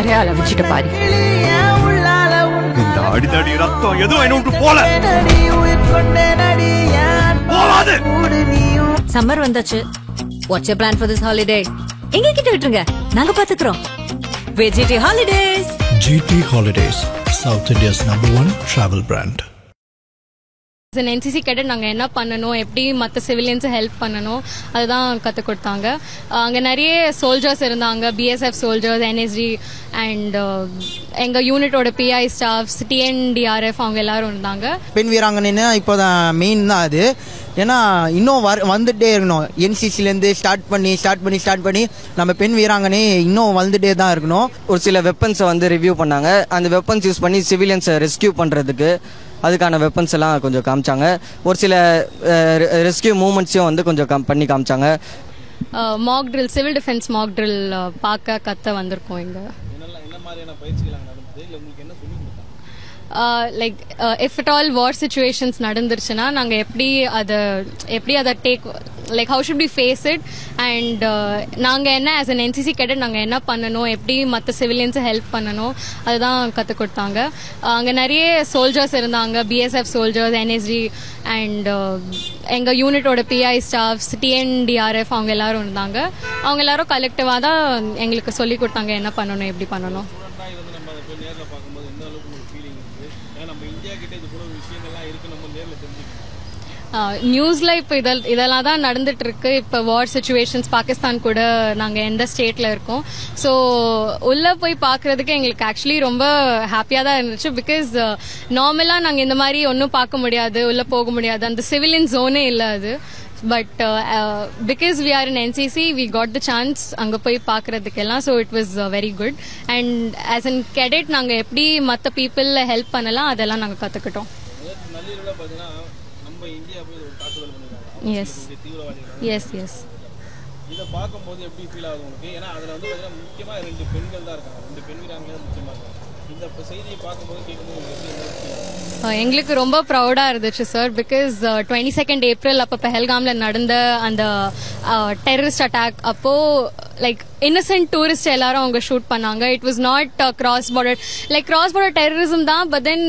நிறைய வச்சுட்டு பாரு. இந்த அடிதடி ரத்தம் எதுவும் என்ன விட்டு போல போவாது. சம்மர் வந்தாச்சு. What's your plan for this holiday? எங்க கிட்ட விட்டுருங்க, நாங்க பாத்துக்கிறோம். GT Holidays. GT Holidays, South India's #1 travel brand. as an NCC cadet நாங்க என்ன பண்ணனும், எப்படி மத்த சிவிலியன்ஸ் ஹெல்ப் பண்ணனும் அதுதான் கத்து கொடுத்தாங்க. அங்க நிறைய சோல்ஜர்ஸ் இருந்தாங்க, BSF சோல்ஜர்ஸ், NSG அண்ட் எங்க யூனிட்டோட PI ஸ்டாஃப்ஸ், TNDRF அவங்க எல்லாரும் இருந்தாங்க. பெண் வீராங்கனைன்னா இப்போதான் மெயின் தான் அது. ஏன்னா இன்னும் வந்துட்டே இருக்கணும். NCCலேருந்து ஸ்டார்ட் பண்ணி நம்ம பெண் வீராங்கனை இன்னும் வந்துட்டே தான் இருக்கணும். ஒரு சில வெப்பன்ஸை வந்து ரிவ்யூ பண்ணாங்க. அந்த வெப்பன்ஸ் யூஸ் பண்ணி சிவிலியன்ஸை ரெஸ்கியூ பண்ணுறதுக்கு அதுக்கான வெப்பன்ஸ் எல்லாம் கொஞ்சம் காமிச்சாங்க. ஒரு சில ரெஸ்கியூ மூமெண்ட்ஸையும் வந்து கொஞ்சம் பண்ணி காமிச்சாங்க. Mock drill, civil defence mock drill பார்க்க கத்த வந்திருக்கோம் இங்க. Like if it all war situations நடந்துருச்சுன்னா நாங்க எப்படி அதை take, like how should be face it, and நாங்க என்ன ஆஸ் அன் NCC கேடட் நாங்க என்ன பண்ணணும், எப்படி மற்ற சிவிலியன்ஸை ஹெல்ப் பண்ணணும் அதுதான் கத்து கொடுத்தாங்க. அங்க நிறைய சோல்ஜர்ஸ் இருந்தாங்க, BSF சோல்ஜர்ஸ், NSG அண்ட் எங்க யூனிட்டோட PI ஸ்டாஃப்ஸ், TNDRF அவங்க எல்லாரும் இருந்தாங்க. அவங்க எல்லாரும் கலெக்டிவா தான் எங்களுக்கு சொல்லி கொடுத்தாங்க என்ன பண்ணணும், எப்படி பண்ணணும். நியூஸ்ல இப்ப இதெல்லாம் தான் நடந்துட்டு இருக்கு. இப்ப வார் சிச்சுவேஷன்ஸ் பாகிஸ்தான் கூட நாங்க எந்த ஸ்டேட்ல இருக்கோம். ஸோ உள்ள போய் பாக்குறதுக்கு எங்களுக்கு ஆக்சுவலி ரொம்ப ஹாப்பியா தான் இருந்துச்சு. பிகாஸ் நார்மலா நாங்க இந்த மாதிரி ஒன்னும் பார்க்க முடியாது, உள்ள போக முடியாது, அந்த சிவிலியன் ஜோனே இல்ல அது. But because we are in NCC, we got the chance அங்க போய் பாக்குறதுக்கெல்லாம். So it was very good. And as an cadet நாங்க எப்படி மற்ற பீப்புள் ஹெல்ப் பண்ணலாம் அதெல்லாம் நாங்க கத்துக்கிட்டோம். Yes yes yes. இத பாக்கும்போது எப்படி ஃபீல் ஆகுது உங்களுக்கு? ஏன்னா அதுல வந்து முக்கியமா 2 பெண்கள் தான் இருக்காங்க, 2 பெண் வீராங்கனை முக்கியமா இருக்காங்க. இந்த செய்தியை பாக்கும்போது கேட்கும்போது எங்களுக்கு ரொம்ப ப்ரௌடா இருந்துச்சு சார். பிகாஸ் 22 ஏப்ரல் அப்ப பெஹல்காம்ல நடந்த அந்த டெரரிஸ்ட் அட்டாக் அப்போ லைக் இன்னசென்ட் டூரிஸ்ட் எல்லாரும் அவங்க ஷூட் பண்ணாங்க. It was not cross border terrorism தான். But then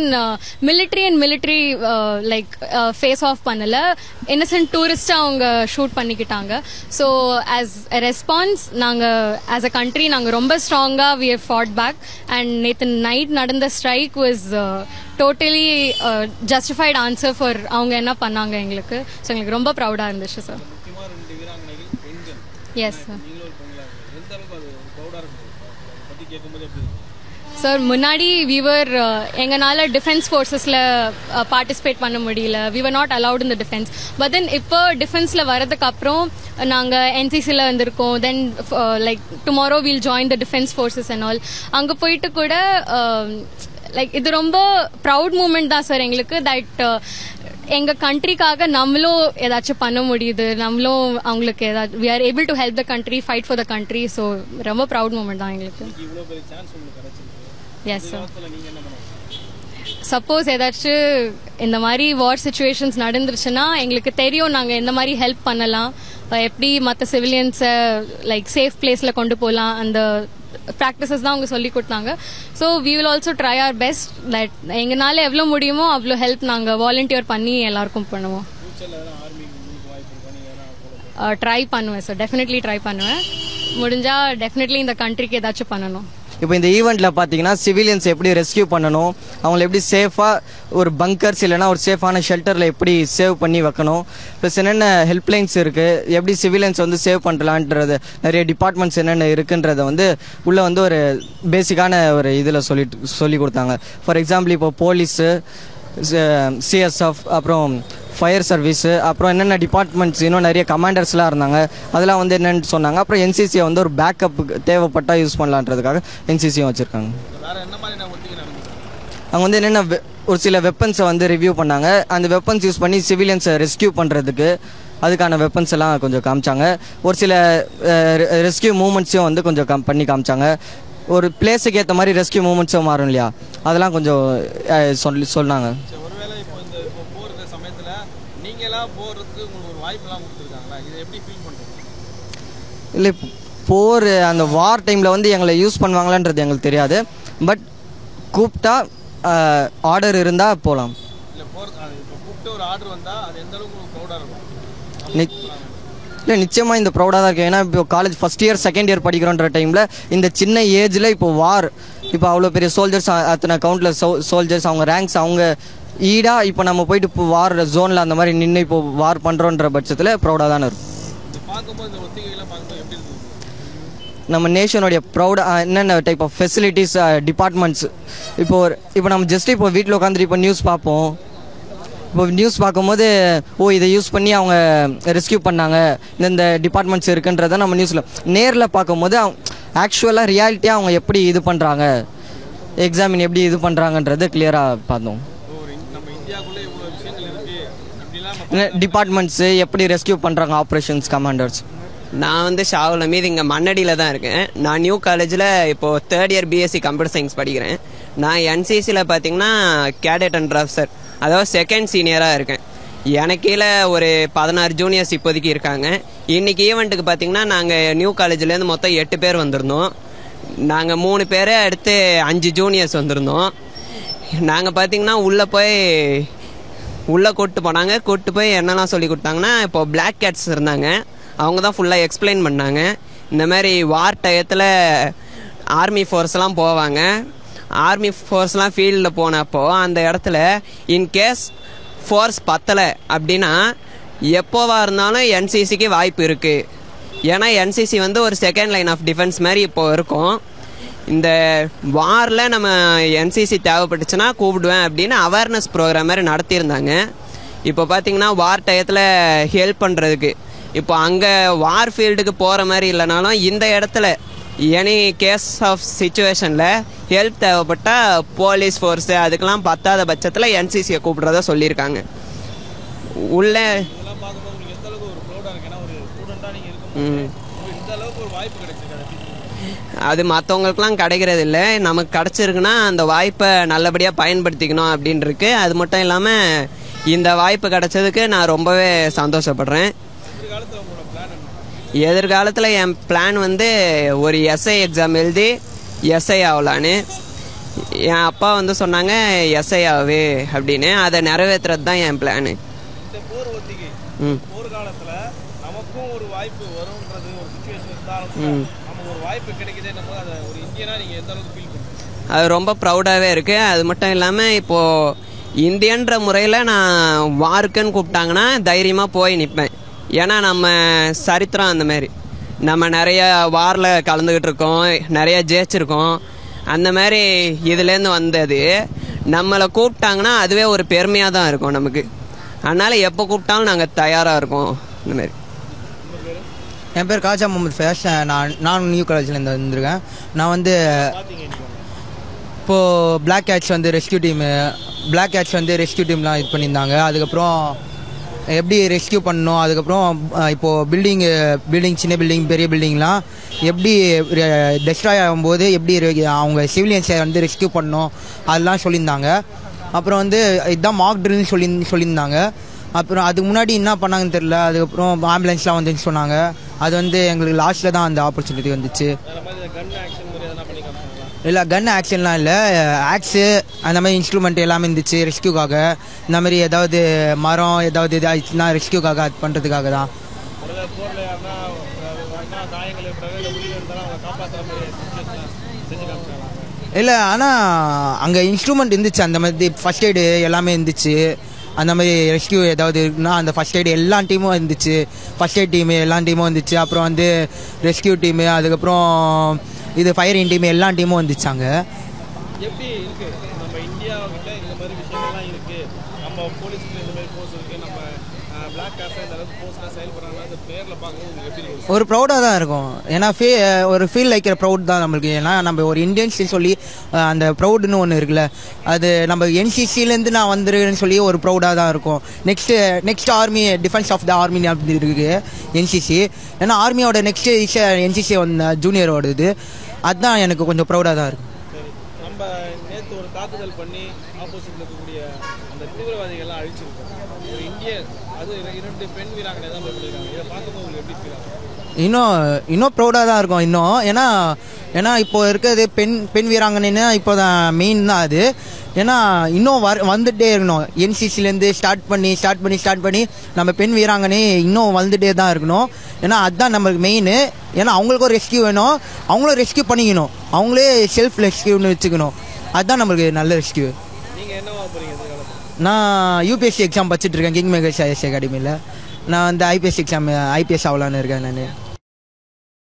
military and military like face off பண்ணல, இன்னசென்ட் டூரிஸ்ட் அவங்க ஷூட் பண்ணிக்கிட்டாங்க. ஸோ ஆஸ் எ ரெஸ்பான்ஸ் நாங்க ஆஸ் அ கண்ட்ரி நாங்க ரொம்ப ஸ்ட்ராங்கா we have fought back. And நேற்று நைட் நடந்த strike was totally justified answer for அவங்க என்ன பண்ணாங்க எங்களுக்கு. ஸோ எங்களுக்கு ரொம்ப ப்ரௌடா இருந்துச்சு சார். S sir. சார் முன்னாடி வீவர் எங்களால டிஃபென்ஸ் ஃபோர்ஸஸ்ல பார்ட்டிசிபேட் பண்ண முடியல, we were not allowed in the defence. But then இப்போ டிஃபென்ஸ்ல வரதுக்கு அப்புறம் நாங்க NCCல வந்திருக்கோம். Then like tomorrow will join the defence forces and all. அங்க போயிட்டு கூட லைக் இது ரொம்ப ப்ரவுட் மூமெண்ட் தான் சார் எங்களுக்கு. தட் எங்க கண்ட்ரிக்காக நம்மளும் ஏதாச்சும் பண்ண முடியுது, நம்மளும் அவங்களுக்கு ஏதாச்சும் we are able to help the country, fight for the country. So ரொம்ப ப்ரவுட் மூமெண்ட் தான் எங்களுக்கு. Yes sir. சப்போஸ் ஏதாச்சும் இந்த மாதிரி வார் சிச்சுவேஷன்ஸ் நடந்துருச்சுன்னா எங்களுக்கு தெரியும் நாங்க எந்த மாதிரி ஹெல்ப் பண்ணலாம், எப்படி மற்ற சிவிலியன்ஸை லைக் சேஃப் பிளேஸ்ல கொண்டு போகலாம், அந்த ப்ராக்டிசஸ் தான் அவங்க சொல்லி கொடுத்தாங்க. So we will also try our best that எங்களால எவ்வளோ முடியுமோ அவ்வளோ ஹெல்ப் நாங்கள் வாலண்டியர் பண்ணி எல்லாருக்கும் பண்ணுவோம். ட்ரை பண்ணுவேன் சார், டெஃபினெட்லி ட்ரை பண்ணுவேன். முடிஞ்சா டெஃபினெட்லி இந்த கண்ட்ரிக்கு ஏதாச்சும் பண்ணணும். இப்போ இந்த ஈவெண்ட்ல பார்த்தீங்கன்னா சிவிலியன்ஸ் எப்படி ரெஸ்கியூ பண்ணணும், அவங்களை எப்படி சேஃபாக ஒரு பங்கர்ஸ் இல்லைனா ஒரு சேஃபான ஷெல்டரில் எப்படி சேவ் பண்ணி வைக்கணும், ப்ளஸ் என்னென்ன ஹெல்ப்லைன்ஸ் இருக்குது, எப்படி சிவிலியன்ஸ் வந்து சேவ் பண்ணலான்றது, நிறைய டிபார்ட்மெண்ட்ஸ் என்னென்ன இருக்குன்றதை வந்து உள்ளே வந்து ஒரு பேசிக்கான ஒரு இதில் சொல்லி கொடுத்தாங்க. ஃபார் எக்ஸாம்பிள் இப்போ போலீஸு, CSF, அப்புறம் ஃபயர் சர்வீஸு, அப்புறம் என்னென்ன டிபார்ட்மெண்ட்ஸ் இன்னும் நிறைய கமாண்டர்ஸ்லாம் இருந்தாங்க, அதெல்லாம் வந்து என்னென்னு சொன்னாங்க. அப்புறம் NCCயை வந்து ஒரு பேக்கப்புக்கு தேவைப்பட்டால் யூஸ் பண்ணலான்றதுக்காக NCCயும் வச்சுருக்காங்க. அவங்க வந்து என்னென்ன ஒரு சில வெப்பன்ஸை வந்து ரிவ்யூ பண்ணாங்க. அந்த வெப்பன்ஸ் யூஸ் பண்ணி சிவிலியன்ஸை ரெஸ்கியூ பண்ணுறதுக்கு அதுக்கான வெப்பன்ஸ் எல்லாம் கொஞ்சம் காமிச்சாங்க. ஒரு சில ரெஸ்கியூ மூமெண்ட்ஸையும் வந்து கொஞ்சம் பண்ணி காமிச்சாங்க. ஒரு பிளேஸுக்கு ஏற்ற மாதிரி ரெஸ்கியூ மூமெண்ட்ஸும் மாறும் இல்லையா, அதெல்லாம் கொஞ்சம் சொன்னாங்க. இல்லை போர் அந்த வார் டைமில் வந்து எங்களை யூஸ் பண்ணுவாங்களான்றது எங்களுக்கு தெரியாது. பட் கூப்பிட்டா ஆர்டர் இருந்தால் போகலாம். இல்லை இப்போ கூப்பிட்டு ஒரு ஆர்டர் வந்தால் அது எந்த அளவுக்கு ப்ரௌடாக இருக்கும்? இல்லை நிச்சயமாக இந்த ப்ரௌடாக தான் இருக்குது. ஏன்னா இப்போ college first year second year படிக்கிறோன்ற டைமில் இந்த சின்ன ஏஜில் இப்போ வார், இப்போ அவ்வளோ பெரிய சோல்ஜர்ஸ், அத்தனை கவுண்டில் சோல்ஜர்ஸ், அவங்க ரேங்க்ஸ், அவங்க ஈடாக இப்போ நம்ம போயிட்டு இப்போ வார் ஜோனில் அந்த மாதிரி நின்று இப்போ வார் பண்ணுறோன்ற பட்சத்தில் ப்ரௌடாக தானே இருக்கும். பார்க்கும்போது இந்த ஒத்திகைலாம் பார்க்கும்போது எப்படி இருக்குது? நம்ம நேஷனுடைய ப்ரௌடாக என்னென்ன டைப் ஆஃப் ஃபெசிலிட்டிஸ், டிபார்ட்மெண்ட்ஸ், இப்போ நம்ம ஜஸ்ட் இப்போ வீட்டில் உட்காந்துட்டு இப்போ நியூஸ் பார்ப்போம். இப்போ நியூஸ் பார்க்கும்போது இதை யூஸ் பண்ணி அவங்க ரெஸ்கியூ பண்ணாங்க, இந்த டிபார்ட்மெண்ட்ஸ் இருக்குன்றதை நம்ம நியூஸில் நேரில் பார்க்கும்போது ஆக்சுவலாக ரியாலிட்டியாக அவங்க எப்படி இது பண்ணுறாங்க, எக்ஸாமின் எப்படி இது பண்ணுறாங்கன்றது கிளியராக பார்த்தோம். நம்ம இந்தியாவுக்குள்ளே இவ்வளோ விஷயங்கள் இருக்குது அப்படிலாம் டிபார்ட்மெண்ட்ஸு எப்படி ரெஸ்கியூ பண்ணுறாங்க, ஆப்ரேஷன்ஸ் கமாண்டர்ஸ். நான் வந்து ஷாவுல் மீது இங்கே மண்ணடியில் தான் இருக்கேன். நான் நியூ காலேஜில் இப்போது 3rd year BSc computer science படிக்கிறேன். நான் என்சிசியில் பார்த்தீங்கன்னா கேடட் அண்ட் ஆஃபீஸர், அதாவது செகண்ட் சீனியராக இருக்கேன். எனக்கு கீழே ஒரு 16 ஜூனியர்ஸ் இப்போதைக்கு இருக்காங்க. இன்றைக்கி ஈவெண்ட்டுக்கு பார்த்தீங்கன்னா நாங்கள் நியூ காலேஜ்லேருந்து மொத்தம் 8 பேர் வந்திருந்தோம். நாங்கள் 3 பேர் அடுத்து 5 ஜூனியர்ஸ் வந்திருந்தோம். நாங்கள் பார்த்தீங்கன்னா உள்ளே கூப்பிட்டு போய் என்னெல்லாம் சொல்லி கொடுத்தாங்கன்னா, இப்போ பிளாக் கேட்ஸ் இருந்தாங்க, அவங்க தான் ஃபுல்லாக எக்ஸ்பிளைன் பண்ணாங்க. இந்த மாதிரி வார் டயத்தில் ஆர்மி ஃபோர்ஸ்லாம் போவாங்க. ஆர்மி ஃபோர்ஸ்லாம் ஃபீல்டில் போனப்போ அந்த இடத்துல இன்கேஸ் ஃபோர்ஸ் பத்தலை அப்படின்னா எப்போவாக இருந்தாலும் என்சிசிக்கு வாய்ப்பு இருக்குது. ஏன்னா என்சிசி வந்து ஒரு செகண்ட் லைன் ஆஃப் டிஃபென்ஸ் மாதிரி இப்போது இருக்கும். இந்த வாரில் நம்ம என்சிசி தேவைப்பட்டுச்சுன்னா கூப்பிடுவேன் அப்படின்னு அவேர்னஸ் ப்ரோக்ராம் மாதிரி நடத்தியிருந்தாங்க. இப்போ பார்த்தீங்கன்னா வார் டயத்தில் ஹெல்ப் பண்ணுறதுக்கு, இப்போ அங்கே வார் ஃபீல்டுக்கு போகிற மாதிரி இல்லைனாலும் இந்த இடத்துல எனி கேஸ் ஆஃப் சிச்சுவேஷனில் ஹெல்ப் தேவைப்பட்டால் போலீஸ் ஃபோர்ஸு அதுக்கெல்லாம் பத்தாத பட்சத்தில் என்சிசியை கூப்பிட்றதா சொல்லியிருக்காங்க. உள்ளே இதெல்லாம் பார்க்கும்போது உங்களுக்கு எந்த அளவுக்கு ஒரு ப்ரௌடாக இருக்குது? ஏன்னா ஒரு ஸ்டூடெண்ட்டாக நீங்கள் இருக்கும்போது இந்த அளவுக்கு ஒரு வாய்ப்பு கிடைச்சிருக்காது. அது மற்றவங்களுக்குலாம் கிடைக்கிறது இல்லை, நமக்கு கிடச்சிருக்குன்னா அந்த வாய்ப்பை நல்லபடியாக பயன்படுத்திக்கணும் அப்படின்னு இருக்கு. அது மட்டும் இல்லாமல் இந்த வாய்ப்பு கிடைச்சதுக்கு நான் ரொம்பவே சந்தோஷப்படுறேன். எதிர்காலத்தில் என் பிளான் வந்து ஒரு எஸ்ஐ எக்ஸாம் எழுதி எஸ்ஐ ஆகலான்னு. என் அப்பா வந்து சொன்னாங்க எஸ்ஐ ஆகு அப்படின்னு, அதை நிறைவேற்றுறது தான் என் பிளானு. இந்த போர் ஒத்திகை போர் காலத்தில் நமக்கும் ஒரு வாய்ப்பு வரும்ன்றது ஒரு சுச்சுவேஷன் இருந்தாலும் நமக்கு ஒரு வாய்ப்பு கிடைக்குதுன்னும் போது அதை ஒரு இந்தியனாக நீங்கள் எந்த அளவுக்கு ஃபீல் பண்ணுறீங்க? அது ரொம்ப ப்ரௌடாகவே இருக்குது. அது மட்டும் இல்லாமல் இப்போது இந்தியன்ற முறையில் நான் வாருக்குன்னு கூப்பிட்டாங்கன்னா தைரியமாக போய் நிற்பேன். ஏன்னா நம்ம சரித்திரம் அந்த மாதிரி, நம்ம நிறைய வாரில் கலந்துக்கிட்டு இருக்கோம், நிறைய ஜெயிச்சிருக்கோம். அந்த மாதிரி இதுலேருந்து வந்தது நம்மளை கூப்பிட்டாங்கன்னா அதுவே ஒரு பெருமையாக தான் இருக்கும் நமக்கு. அதனால் எப்போ கூப்பிட்டாலும் நாங்கள் தயாராக இருக்கோம். இந்த மாதிரி. என் பேர் காஜா முகமது ஃபயாஸ். நான் நியூ காலேஜில் வந்திருக்கேன். நான் வந்து இப்போது பிளாக் கேட்ஸ் வந்து ரெஸ்கியூ டீம்லாம் இது பண்ணியிருந்தாங்க. அதுக்கப்புறம் எப்படி ரெஸ்கியூ பண்ணணும், அதுக்கப்புறம் இப்போது பில்டிங் சின்ன பில்டிங் பெரிய பில்டிங்லாம் எப்படி டெஸ்ட்ராய் ஆகும்போது எப்படி அவங்க சிவிலியன்ஸை வந்து ரெஸ்கியூ பண்ணணும் அதெல்லாம் சொல்லியிருந்தாங்க. அப்புறம் வந்து இதுதான் மாக் ட்ரில்னு சொல்லியிருந்தாங்க. அப்புறம் அதுக்கு முன்னாடி என்ன பண்ணாங்கன்னு தெரில. அதுக்கப்புறம் ஆம்புலன்ஸ்லாம் வந்துன்னு சொன்னாங்க. அது வந்து எங்களுக்கு லாஸ்ட்டில் தான் அந்த ஆப்பர்ச்சுனிட்டி வந்துச்சு. இல்லை கன் ஆக்ஷன்லாம் இல்லை, ஆக்ஸு அந்த மாதிரி இன்ஸ்ட்ருமெண்ட் எல்லாமே இருந்துச்சு ரெஸ்கியூக்காக. இந்த மாதிரி ஏதாவது மரம் ஏதாவது இது ஆயிடுச்சுன்னா ரெஸ்கியூக்காக அது பண்ணுறதுக்காக தான். இல்லை ஆனால் அங்கே இன்ஸ்ட்ருமெண்ட் இருந்துச்சு, அந்த மாதிரி ஃபஸ்ட் எய்டு எல்லாமே இருந்துச்சு. அந்த மாதிரி ரெஸ்கியூ ஏதாவது இருக்குன்னா அந்த ஃபஸ்ட் எய்டு எல்லா டீமும் இருந்துச்சு. ஃபஸ்ட் எய்ட் டீமு எல்லா டீமும் இருந்துச்சு. அப்புறம் வந்து ரெஸ்கியூ டீமு, அதுக்கப்புறம் இது ஃபயரிங் டீம் எல்லா டீமும் வந்துச்சாங்க. எப்படி இருக்கு நம்ம இந்தியாவுக்கிட்ட இந்த மாதிரி விஷயங்கள்லாம் இருக்கு? நம்ம போலீஸ்ல இந்த மாதிரி போஸ்ட் இருக்கு, நம்ம பிளாக் கேப்ல இந்த அளவுக்கு போஸ்ட்லாம் செயல்படுறாங்க. அந்த பேர்ல பார்க்கும்போது எப்படி இருக்கு? ஒரு ப்ரௌடாக தான் இருக்கும். ஏன்னா ஒரு ஃபீல் லைக்கிற ப்ரௌட் தான் நம்மளுக்கு. ஏன்னா நம்ம ஒரு இந்தியன்ஸ் சொல்லி அந்த ப்ரௌடுன்னு ஒன்று இருக்குல்ல, அது நம்ம என்சிசிலேருந்து நான் வந்துருக்கேன்னு சொல்லி ஒரு ப்ரௌடாக தான் இருக்கும். Next army defence of the army அப்படி இருக்குது என்சிசி. ஏன்னா ஆர்மியோட நெக்ஸ்ட் என்சிசி ஜூனியரோட இது, அதுதான் எனக்கு கொஞ்சம் ப்ரௌடாக தான் இருக்குது. நம்ம நேற்று ஒரு தாக்குதல் பண்ணி ஆப்போசிட்ல இருக்கக்கூடிய அந்த தீவிரவாதிகள்லாம் அழிச்சிருக்கோம். ஒரு இந்தியன், அது 2 பெண் வீராங்கனை தான் பண்ணியிருக்காங்க. இதை பார்க்கும்போது உங்களுக்கு எப்படி ஃபீல் ஆகும்? இன்னும் ப்ரௌடாக தான் இருக்கும் இன்னும். ஏன்னா இப்போ இருக்கிறது பெண் வீராங்கனைன்னா இப்போ தான் மெயின் தான் அது. ஏன்னா இன்னும் வந்துட்டே இருக்கணும். என்சிசிலேருந்து ஸ்டார்ட் பண்ணி நம்ம பெண் வீராங்கனை இன்னும் வந்துட்டே தான் இருக்கணும். ஏன்னா அதுதான் நம்மளுக்கு மெயின். ஏன்னா அவங்களுக்கும் ஒரு ரெஸ்கியூ வேணும், அவங்களும் ரெஸ்கியூ பண்ணிக்கணும், அவங்களே செல்ஃப் ரெஸ்கியூன்னு வச்சுக்கணும். அதுதான் நம்மளுக்கு நல்ல ரெஸ்கியூ. நான் யூபிஎஸ்சி எக்ஸாம் படிச்சுட்டு இருக்கேன் கிங் மேகர்ஸ் ஐஎஸ் அகாடமியில். நான் வந்து ஐபிஎஸ் ஆகலான்னு இருக்கேன் நான்.